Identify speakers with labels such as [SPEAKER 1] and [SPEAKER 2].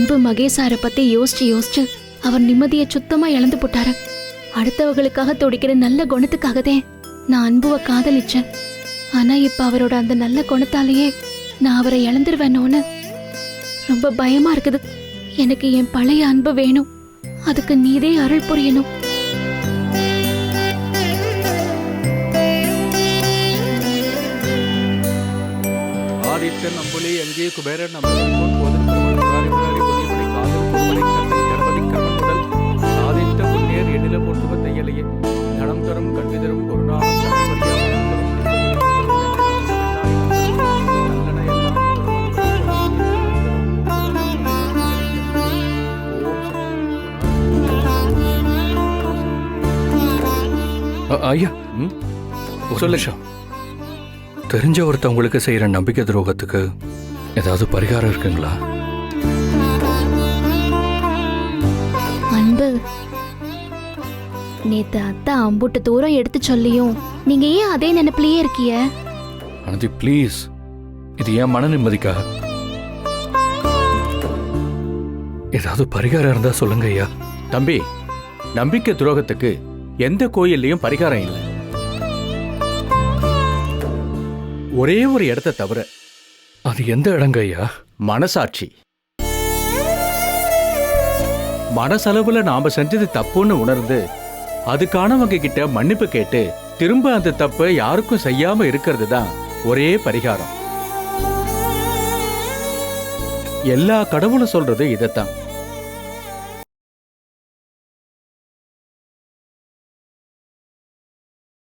[SPEAKER 1] அன்பு மகேஷாரை பத்தி யோசிச்சு யோசிச்சு அவர் நிம்மதியை சுத்தமா இழந்து போட்டாரு. அடுத்தவங்களுக்காக துடிக்கிற நல்ல குணத்துக்காகதே நான் அன்புவை காதலிச்சேன். ஆனா இப்ப அவரோட அந்த நல்ல குணத்தாலேயே நான் அவரை இழந்துருவேனோன்னு ரொம்ப பயமா இருக்குது. எனக்கு என் பழைய அன்பு வேணும். அதுக்கு நீதே அருள் புரியணும்.
[SPEAKER 2] ஆதித்தன் நம்புலி எங்கே குபேரன் நம்புடன் போதன் முராரி முராரி பொதிபடி காதல் பொறுமலை கண்ணன் கணபதி கர்மன் முதல் சாதித்த முன்னேர் எண்ணில போட்டுவ தையலையே தனம் தரும் கல்வி தரும் ஒரு நாளும்
[SPEAKER 3] ஐயா சொல்லுஷா, தெரிஞ்ச ஒருத்தவங்களுக்கு செய்யற நம்பிக்கை துரோகத்துக்கு ஏதாவது பரிகாரம் இருக்குங்களா?
[SPEAKER 1] அன்பு, நேத்து அத்தா அம்புட்டு தூரம் எடுத்து சொல்லியும் நீங்க ஏன் அதே நினைப்பிலேயே இருக்கிய?
[SPEAKER 3] அனந்தி ப்ளீஸ், இது ஏன் மன நிம்மதிக்காக. ஏதாவது பரிகாரம் இருந்தா சொல்லுங்க ஐயா.
[SPEAKER 2] தம்பி, நம்பிக்கை துரோகத்துக்கு எந்த கோயில்லையும் பரிகாரம் இல்லை. ஒரே ஒரு இடத்தை தவிர.
[SPEAKER 3] அது எந்த இடங்க ஐயா?
[SPEAKER 2] மனசாட்சி. மனசளவுல நாம செஞ்சது தப்புன்னு உணர்ந்து அதுக்கானவங்க கிட்ட மன்னிப்பு கேட்டு திரும்ப அந்த தப்பை யாருக்கும் செய்யாம இருக்கிறது தான் ஒரே பரிகாரம். எல்லா கடவுளும் சொல்றது இதைத்தான்.